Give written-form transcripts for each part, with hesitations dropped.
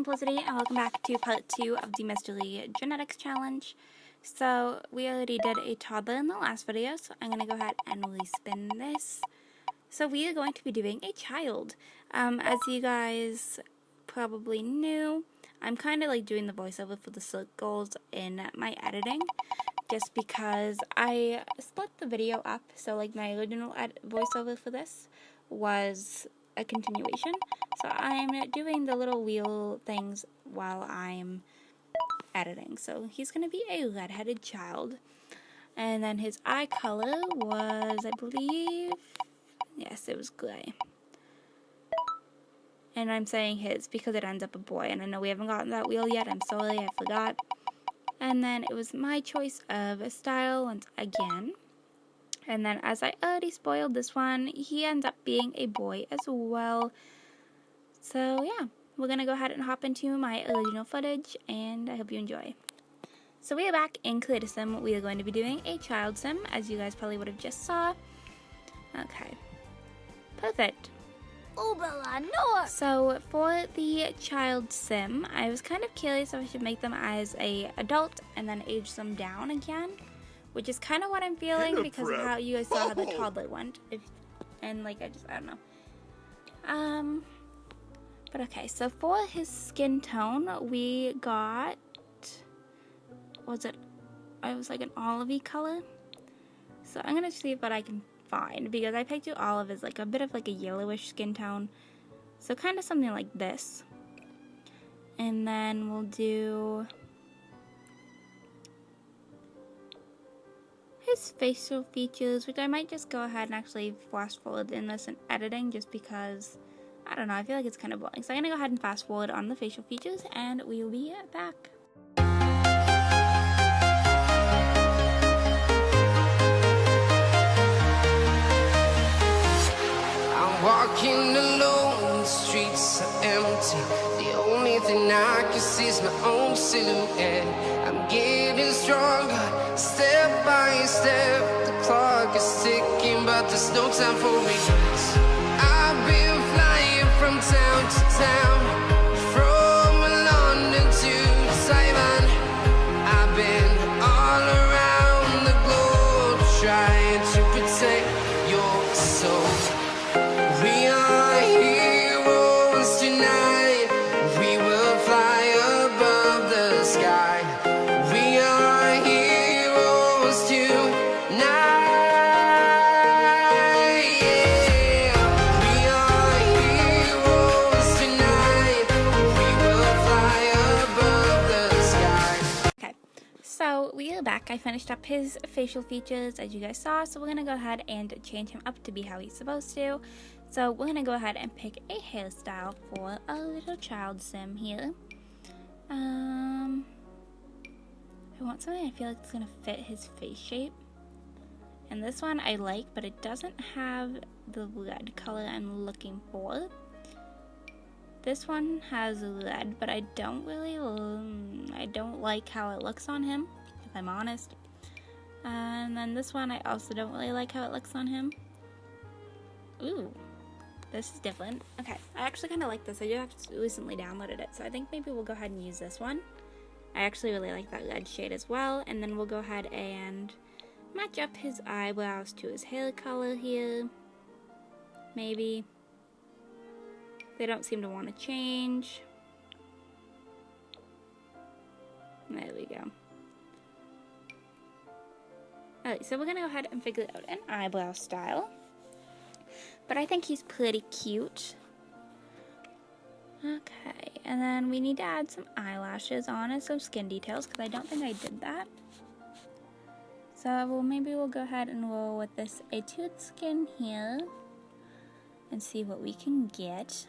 Simplicity, and welcome back to part 2 of the Mr. Lee Genetics Challenge. So, we already did a toddler in the last video, so I'm going to go ahead and respin this. So, we are going to be doing a child. As you guys probably knew, I'm kind of like doing the voiceover for the circles in my editing, just because I split the video up. So, like, my original voiceover for this was a continuation. So I'm doing the little wheel things while I'm editing. So he's going to be a red-headed child. And then his eye color was, I believe, yes, it was gray. And I'm saying his because it ends up a boy. And I know we haven't gotten that wheel yet. I'm sorry, I forgot. And then it was my choice of a style once again. And then as I already spoiled this one, he ends up being a boy as well. So yeah, we're going to go ahead and hop into my original footage, and I hope you enjoy. So we are back in Creator Sim. We are going to be doing a child sim, as you guys probably would have just saw. Okay, perfect. So for the child sim, I was kind of curious if I should make them as a adult and then age them down again, which is kind of what I'm feeling because of how you guys saw how the toddler went. And like, I don't know. But okay, so for his skin tone, we got, I was like an olivey color. So I'm going to see what I can find, because I picked out olive as like a bit of like a yellowish skin tone. So kind of something like this. And then we'll do his facial features, which I might just go ahead and actually fast forward in this in editing, just because, I don't know, I feel like it's kind of boring. So I'm going to go ahead and fast forward on the facial features, and we'll be back. I'm walking alone, the streets are empty. The only thing I can see is my own silhouette. I'm getting stronger, step by step. The clock is ticking, but there's no time for regrets. I've been flying from town to town, from London to Taiwan. I've been all around the globe, trying to protect your soul. We are heroes tonight. We will fly above the sky. We are heroes tonight. Yeah. We are heroes tonight. We will fly above the sky. Okay, so we are back. I finished up his facial features, as you guys saw, so we're going to go ahead and change him up to be how he's supposed to. So we're going to go ahead and pick a hairstyle for a little child sim here. I want something I feel like it's going to fit his face shape. And this one I like, but it doesn't have the red color I'm looking for. This one has red, but I don't really, I don't like how it looks on him, if I'm honest. And then this one I also don't really like how it looks on him. Ooh. This is different. Okay, I actually kind of like this. I just recently downloaded it, so I think maybe we'll go ahead and use this one. I actually really like that red shade as well, and then we'll go ahead and match up his eyebrows to his hair color here. Maybe. They don't seem to want to change. There we go. Alright, so we're going to go ahead and figure out an eyebrow style. But I think he's pretty cute. Okay, and then we need to add some eyelashes on and some skin details, because I don't think I did that. So maybe we'll go ahead and roll with this etude skin here and see what we can get.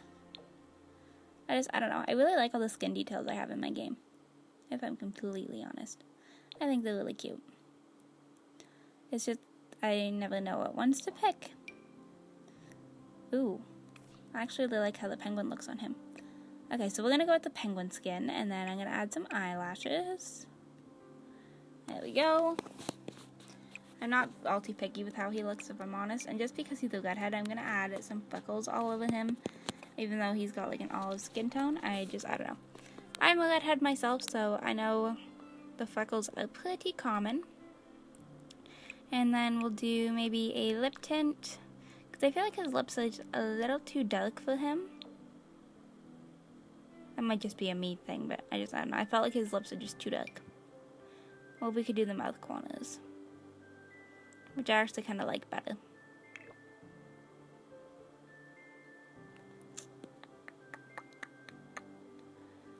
I don't know. I really like all the skin details I have in my game, if I'm completely honest. I think they're really cute. It's just, I never know what ones to pick. Ooh, I actually really like how the penguin looks on him. Okay, so we're going to go with the penguin skin, and then I'm going to add some eyelashes. There we go. I'm not all too picky with how he looks, if I'm honest, and just because he's a redhead, I'm going to add some freckles all over him. Even though he's got like an olive skin tone, I don't know. I'm a redhead myself, so I know the freckles are pretty common. And then we'll do maybe a lip tint, because I feel like his lips are just a little too dark for him. That might just be a me thing, but I don't know. I felt like his lips are just too dark. Or we could do the mouth corners, which I actually kind of like better.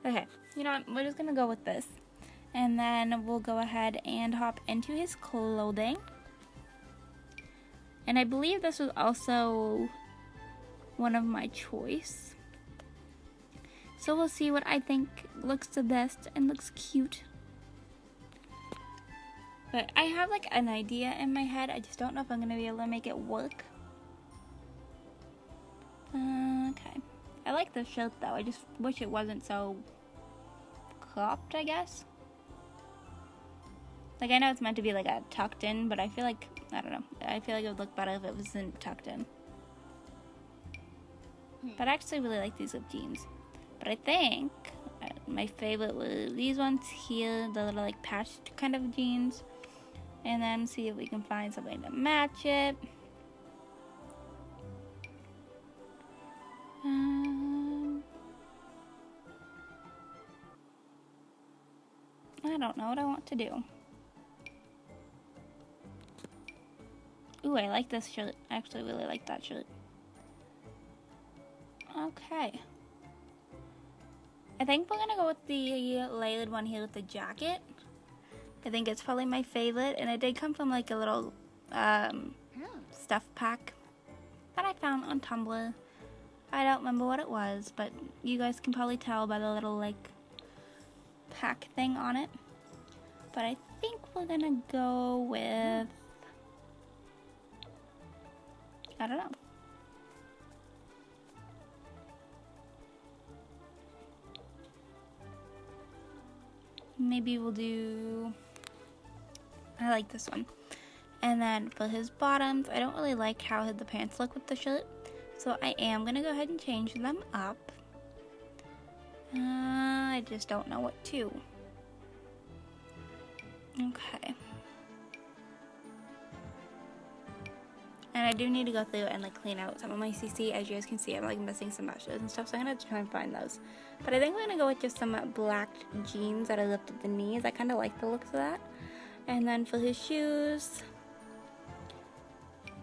Okay, you know what? We're just gonna go with this. And then we'll go ahead and hop into his clothing. And I believe this was also one of my choice. So we'll see what I think looks the best and looks cute. But I have like an idea in my head. I just don't know if I'm going to be able to make it work. Okay. I like the shirt though. I just wish it wasn't so cropped, I guess. Like, I know it's meant to be like a tucked in, but I feel like, I don't know. I feel like it would look better if it wasn't tucked in. But I actually really like these ripped jeans. But I think my favorite were these ones here, the little like patched kind of jeans. And then see if we can find something to match it. I don't know what I want to do. Ooh, I like this shirt. I actually really like that shirt. Okay. I think we're gonna go with the layered one here with the jacket. I think it's probably my favorite, and it did come from like a little stuff pack that I found on Tumblr. I don't remember what it was, but you guys can probably tell by the little like pack thing on it. But I think we're gonna go with, I don't know. Maybe we'll do, I like this one. And then for his bottoms, I don't really like how the pants look with the shirt. So I am going to go ahead and change them up. I just don't know what to. Okay. And I do need to go through and like clean out some of my CC. As you guys can see, I'm like missing some meshes and stuff, so I'm gonna try and find those. But I think we're gonna go with just some black jeans that are lifted at the knees. I kind of like the looks of that. And then for his shoes,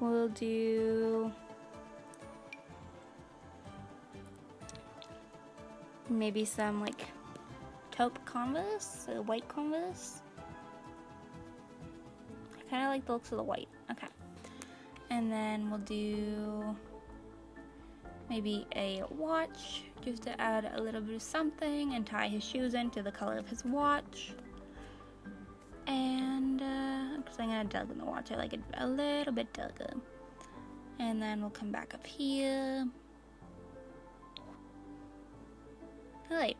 we'll do maybe some like taupe Converse, or white Converse. I kind of like the looks of the white. Okay. And then we'll do maybe a watch, just to add a little bit of something, and tie his shoes into the color of his watch. And because I'm gonna darken the watch, I like it a little bit darker. And then we'll come back up here. Alright.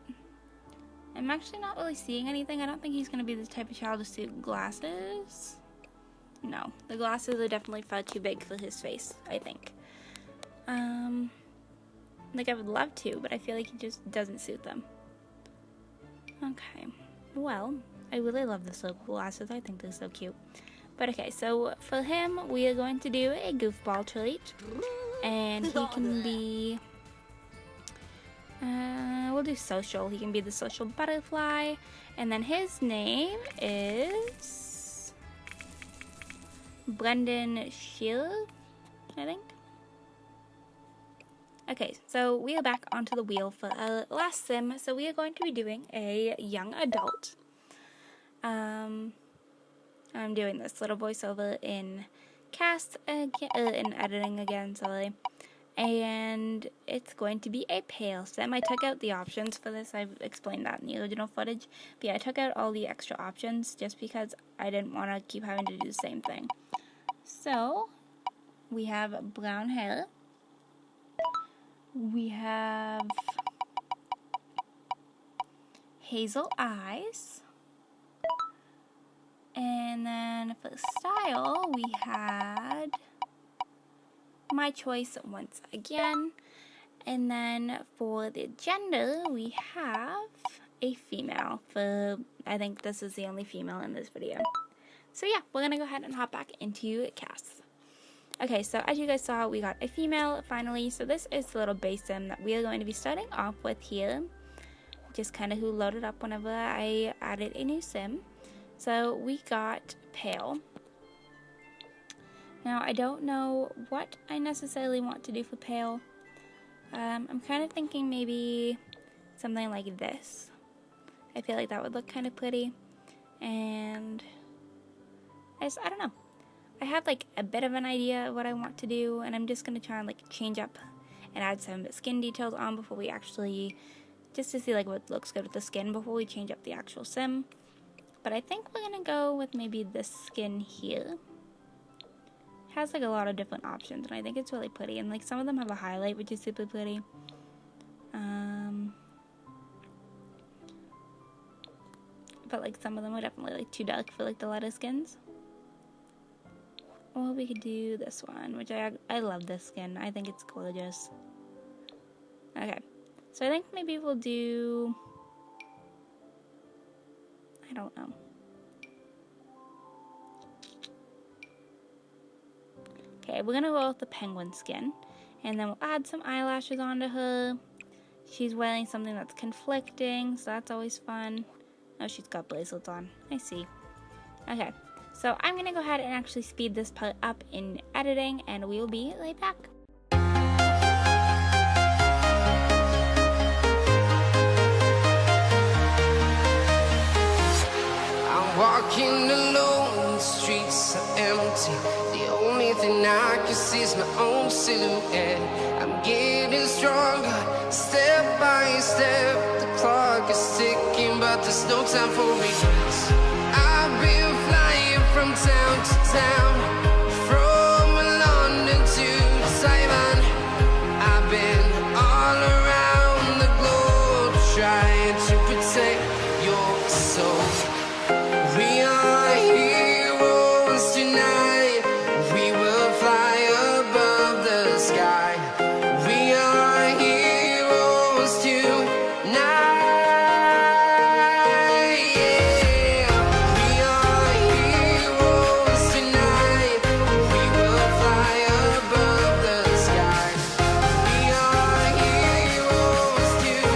I'm actually not really seeing anything. I don't think he's gonna be the type of child to suit glasses. No, the glasses are definitely far too big for his face, I think. Like I would love to, but I feel like he just doesn't suit them. Okay, well, I really love the silk glasses. I think they're so cute. But okay, so for him, we are going to do a goofball treat. And he can be, we'll do social. He can be the social butterfly. And then his name is Brendan Shearer, I think. Okay, so we are back onto the wheel for our last sim. So we are going to be doing a young adult. I'm doing this little voiceover in cast again, in editing again, sorry. And it's going to be a pale sim. I took out the options for this. I've explained that in the original footage. But yeah, I took out all the extra options just because I didn't want to keep having to do the same thing. So, we have brown hair. We have hazel eyes. And then for style, we had my choice once again. And then for the gender, we have a female for, I think this is the only female in this video. So yeah, we're gonna go ahead and hop back into CAS. Okay, so as you guys saw, we got a female finally. So this is the little base sim that we are going to be starting off with here. Just kind of who loaded up whenever I added a new sim. So we got Pale. Now, I don't know what I necessarily want to do for Pale. I'm kind of thinking maybe something like this. I feel like that would look kind of pretty. And I don't know. I have like a bit of an idea of what I want to do, and I'm just going to try and like change up and add some skin details on before we actually, just to see like what looks good with the skin before we change up the actual sim. But I think we're going to go with maybe this skin here. Has like a lot of different options, and I think it's really pretty, and like some of them have a highlight which is super pretty. But like some of them are definitely like too dark for like the lighter skins. Or we could do this one, which I love this skin. I think it's gorgeous. Okay, so I think maybe we'll do, I don't know. Okay, we're gonna go with the penguin skin, and then we'll add some eyelashes onto her. She's wearing something that's conflicting, so that's always fun. Oh, she's got bracelets on. I see. Okay, so I'm gonna go ahead and actually speed this part up in editing, and we will be right back. I'm walking alone, the streets are empty. The only thing I can see is my own silhouette. I'm getting stronger, step by step. The clock is ticking, but there's no time for regrets. I've been flying from town to town, from London to Taiwan. I've been all around the globe, trying to protect your soul. We are heroes tonight. We will fly above the sky. We are heroes tonight. Yeah. We are heroes tonight. We will fly above the sky. We are heroes tonight.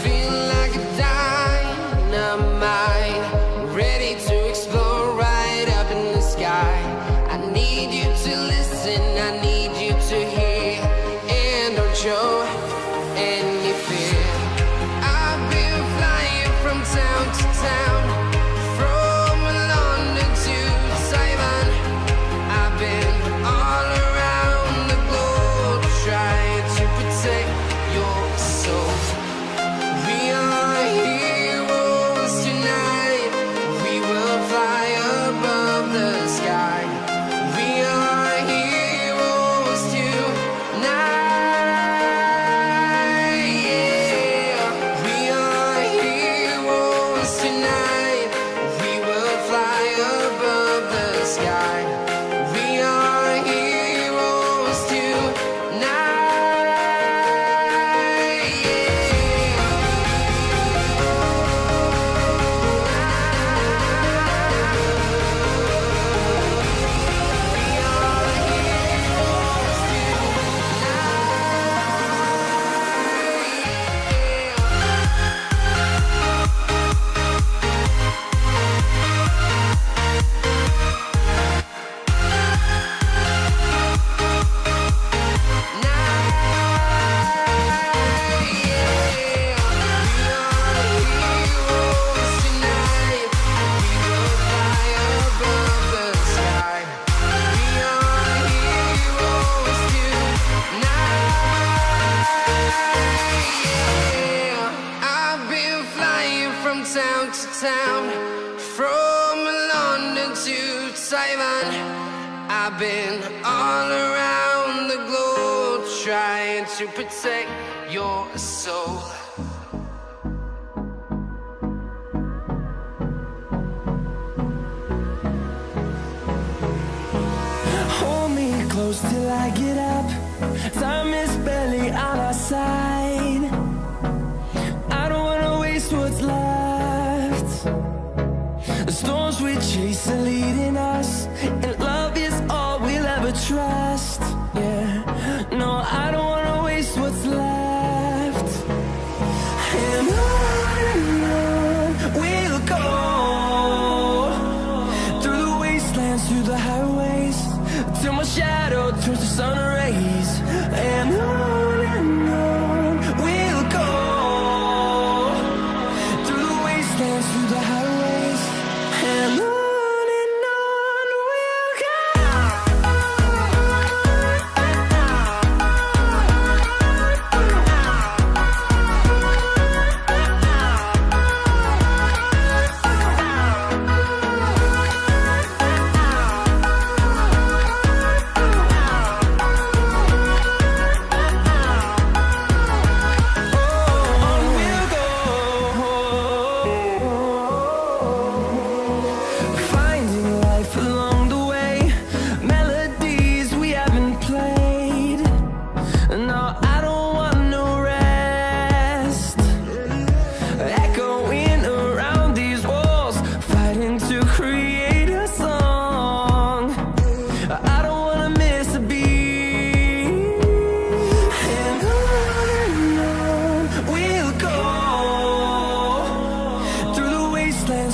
Feel like a dynamite, ready to explode right up in the sky. I need you to listen, I need you to hear, and don't show any fear. I've been flying from town to town, from London to Taiwan. I've been all around the globe, trying to protect your soul. We are heroes tonight. We will fly above the sky. We are heroes tonight. Yeah. We are heroes tonight. We will fly above the sky. We are heroes town to town, from London to Taiwan. I've been all around the globe. trying to protect your soul. Hold me close till I get up. Time is barely on our side. I don't wanna waste what's left. The storms we chase are leading us, and love is all we'll ever trust. Yeah, no, I don't wanna waste what's left. And on we'll go, through the wastelands, through the highways, till my shadow turns to sun rays. And on we'll go, through the wastelands, through the highways, and on we'll go.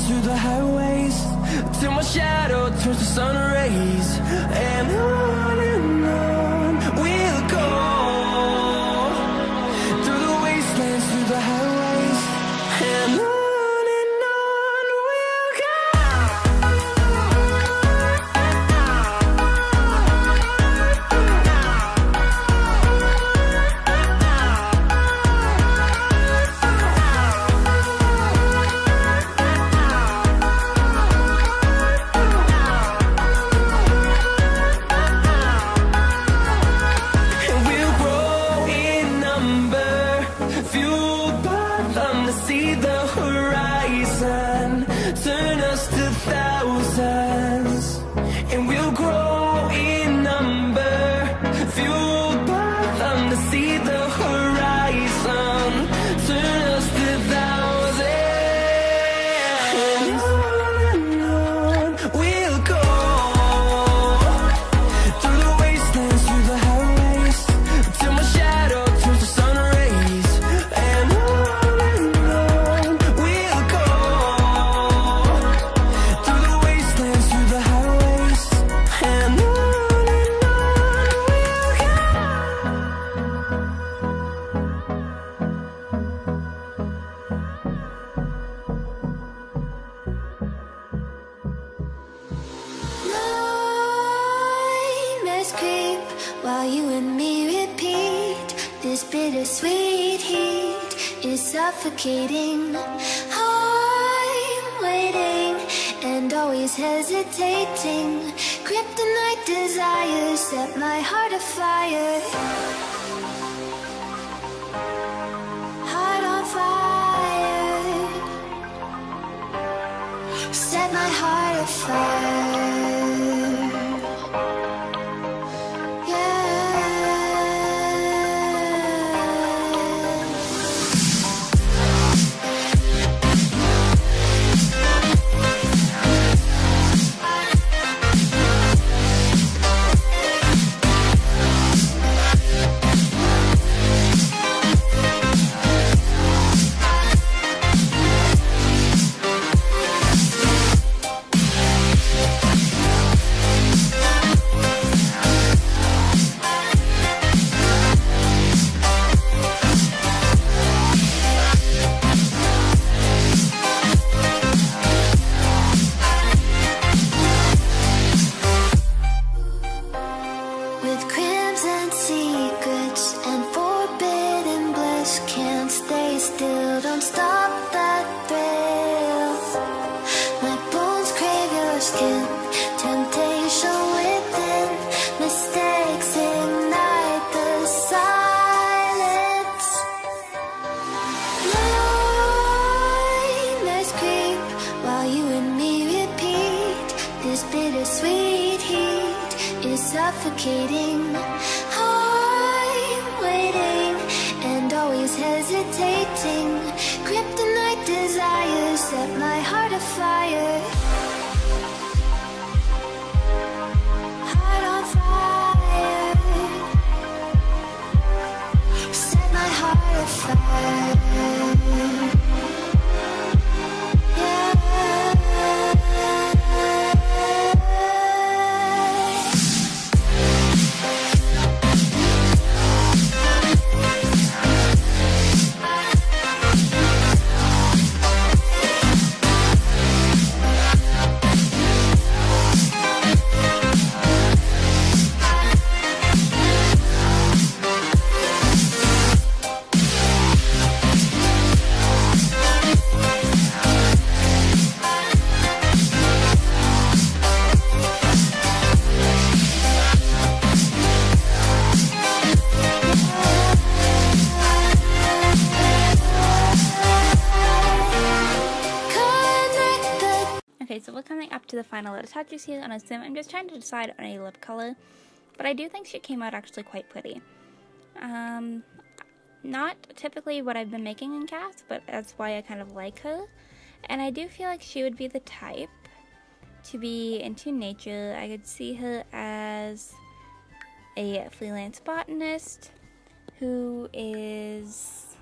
Through the highways, till my shadow turns to sun rays. And on we'll go, through the wastelands, through the highways, and on we'll go. See the horizon, turn us to thousands, and we'll grow in number, fueled by them to see the horizon, turn us to thousands. And on we'll go, through the wastelands, through the highways, till my shadow turns to sun rays. And creep while you and me repeat. This bittersweet heat is suffocating. I'm waiting and always hesitating. Kryptonite desires set my heart afire. Heart on fire. Set my heart afire. while you and me repeat. This bittersweet heat is suffocating. I'm waiting and always hesitating. Kryptonite desires set my heart afire. Heart on fire. Set my heart afire. Okay, so we're coming up to the final little touches here on a sim. I'm just trying to decide on a lip color, but I do think she came out actually quite pretty. Not typically what I've been making in cast, but that's why I kind of like her. And I do feel like she would be the type to be into nature. I could see her as a freelance botanist who is...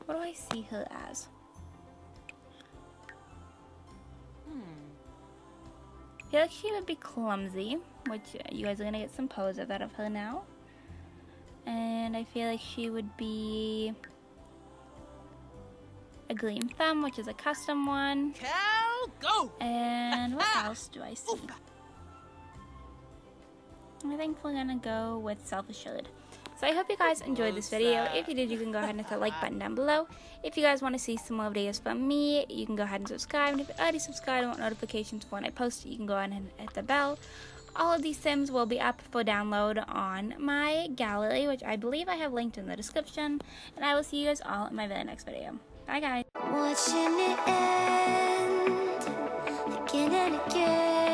What do I see her as? I feel like she would be clumsy, which you guys are gonna get some poses out of her now. And I feel like she would be a Gleam Thumb, which is a custom one. Cal, go! And what else do I see? I think we're gonna go with Self-Assured. So I hope you guys enjoyed this video. If you did, you can go ahead and hit the like button down below. If you guys want to see some more videos from me, you can go ahead and subscribe. And if you already subscribed and want notifications for when I post it, you can go ahead and hit the bell. All of these sims will be up for download on my gallery, which I believe I have linked in the description. And I will see you guys all in my very next video. Bye, guys. Watching it end again and again.